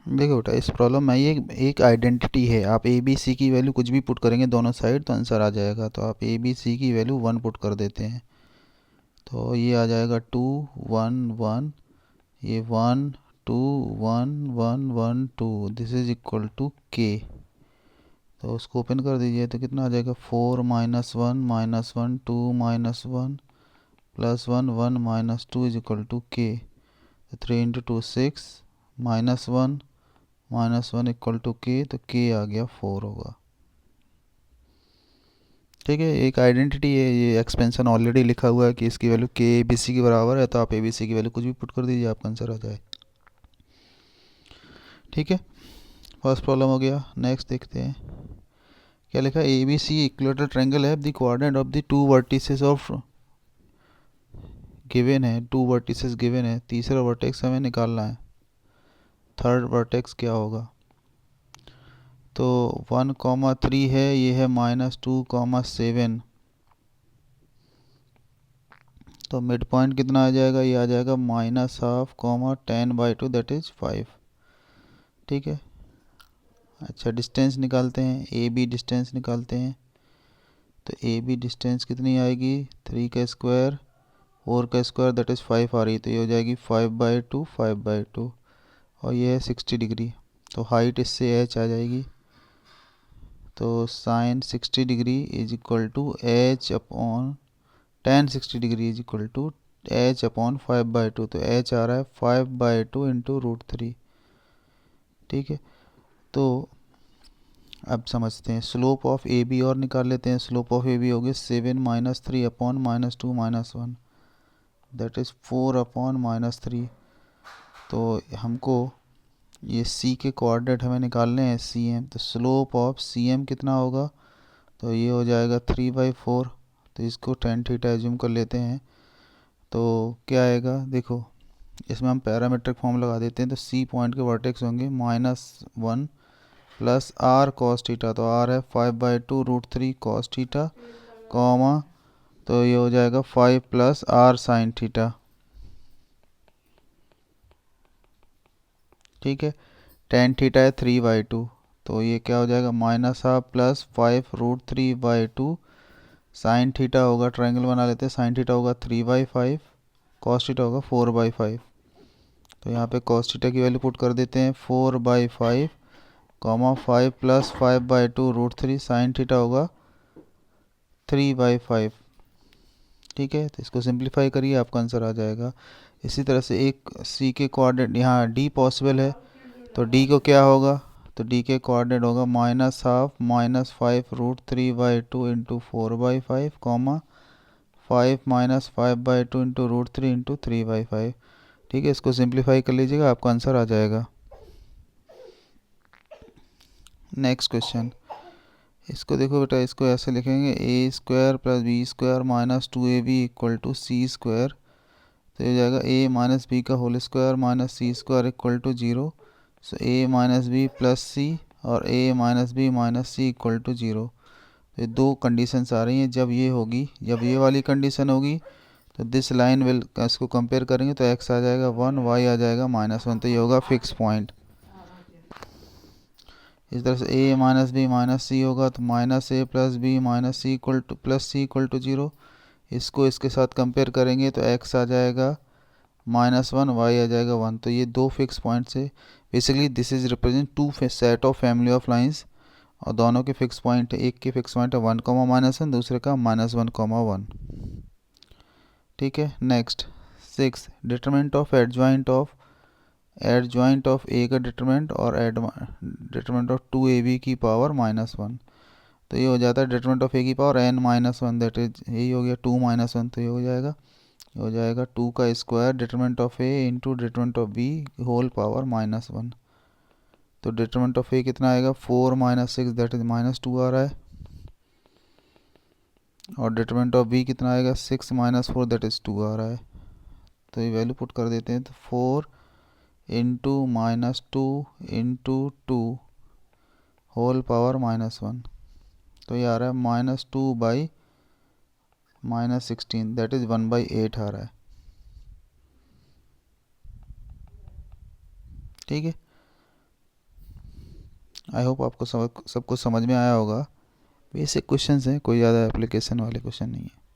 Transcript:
देखो बेटा, इस प्रॉब्लम में ये एक आइडेंटिटी है, आप ए बी सी की वैल्यू कुछ भी पुट करेंगे दोनों साइड तो आंसर आ जाएगा। तो आप ए बी सी की वैल्यू 1 पुट कर देते हैं तो ये आ जाएगा 2 1 1, ये 1 2 1 1 1 2, दिस इज इक्वल टू के। तो उसको ओपन कर दीजिए तो कितना आ जाएगा 4 -1 -1 2 -1 +1 1 -2 इज इक्वल टू के। तो 3 × 2 6 -1 इक्वल टू के, तो के आ गया 4 होगा। ठीक है, एक आइडेंटिटी है, ये एक्सपेंशन ऑलरेडी लिखा हुआ है कि इसकी वैल्यू के ए बी सी के बराबर है, तो आप ए बी सी की वैल्यू कुछ भी पुट कर दीजिए, आपका आंसर आ जाए। ठीक है, फर्स्ट प्रॉब्लम हो गया। नेक्स्ट देखते हैं क्या लिखा है। A B C equilateral triangle है, the coordinate of the two vertices of given है, टू वर्टिसेस गिवन है, तीसरा वर्टेक्स हमें निकालना है, थर्ड वर्टेक्स क्या होगा। तो 1,3 है, ये है -2,7, तो मिड पॉइंट कितना आ जाएगा, ये आ जाएगा -12, 10/2 दैट इज 5। ठीक है, अच्छा डिस्टेंस निकालते हैं, ए बी डिस्टेंस निकालते हैं। तो ए बी डिस्टेंस कितनी आएगी, 3 का स्क्वायर 4 का स्क्वायर दैट इज़ 5 आ रही है, तो ये हो जाएगी 5/2 5/2, और ये है 60 डिग्री, तो हाइट इससे एच आ जाएगी। तो sine 60 degree is equal to H upon tan 60 degree is equal to H upon 5/2, तो एच आ रहा है 5/2 इंटू √3। ठीक है, तो अब समझते हैं स्लोप ऑफ ए बी और निकाल लेते हैं। स्लोप ऑफ ए बी हो गया 7 -3 अपॉन -2 -1 दैट इज़ 4 अपॉन -3। तो हमको ये सी के कोऑर्डिनेट हमें निकालने हैं सी एम, तो स्लोप ऑफ सी एम कितना होगा, तो ये हो जाएगा 3/4। तो इसको tan थीटा एज्यूम कर लेते हैं, तो क्या आएगा देखो, इसमें हम पैरामीट्रिक फॉर्म लगा देते हैं। तो सी पॉइंट के वर्टेक्स होंगे -1 प्लस आर कॉस थीटा, तो आर है 5/2 √3 कॉस थीटा, कॉमा तो ये हो जाएगा 5 प्लस आर साइन थीटा। ठीक है, tan थीटा है 3/2, तो ये क्या हो जाएगा -1/2 प्लस 5 √3/2 साइन थीटा होगा, ट्रायंगल बना लेते हैं, साइन थीटा होगा 3/5, कॉस थीटा होगा 4/5। तो यहाँ पे कॉस थीटा की वैल्यू पुट कर देते हैं 4/5, कॉमा 5 प्लस 5/2 √3 साइन थीटा होगा 3/5। ठीक है, तो इसको सिंप्लीफाई करिए, आपका आंसर आ जाएगा। इसी तरह से एक सी के कोऑर्डिनेट यहाँ डी पॉसिबल है, तो डी को क्या होगा, तो डी के कोऑर्डिनेट होगा -12 -5 √3/2 इंटू 4/5, कॉमा 5 -5/2 इंटू √3 इंटू 3/5। ठीक है, इसको सिंप्लीफाई कर लीजिएगा, आपका आंसर आ जाएगा। नेक्स्ट क्वेश्चन, इसको देखो बेटा, इसको ऐसे लिखेंगे a² + b² - 2ab = c²। तो ये हो जाएगा a - b का whole square - c² = 0। So a - b + c और a - b - c = 0। तो ये दो कंडीशंस आ रही हैं, जब ये होगी, जब ये वाली कंडीशन होगी तो दिस लाइन विल, इसको कंपेयर करेंगे तो x आ जाएगा 1, y आ जाएगा -1, तो ये होगा फिक्स पॉइंट। इस तरह से a - b - c होगा, तो -a + b - c + 0। इसको इसके साथ कंपेयर करेंगे तो x आ जाएगा -1, y आ जाएगा 1, तो ये दो फिक्स पॉइंट्स है। Basically this is represent two set of family of lines, और दोनों के फिक्स पॉइंट है, एक के फिक्स पॉइंट है 1, -1, दूसरे का -1, -1। ठीक है, next 6, determinant of adjoint of A का डिटरमिनेंट और डिटरमिनेंट ऑफ 2ab की पावर -1। तो ये हो जाता है डिटरमिनेंट ऑफ ए की पावर n-1, दैट इज यही हो गया 2 -1, तो ये हो जाएगा 2 का square determinant of A into determinant of B whole power -1। तो डिटरमिनेंट ऑफ ए कितना आएगा 4 - 6 दैट इज -2 आ रहा है, और डिटरमिनेंट ऑफ बी कितना आएगा 6 - 4 दैट इज 2 आ रहा है। तो ये वैल्यू पुट कर देते हैं, तो 4 इंटू -2 इंटू 2 होल पावर -1, तो ये आ रहा है -2/16 दैट इज़ 1/8 आ रहा है। ठीक है, आई होप आपको सब कुछ समझ में आया होगा। बेसिक क्वेश्चंस हैं, कोई ज़्यादा एप्लीकेशन वाले क्वेश्चन नहीं है।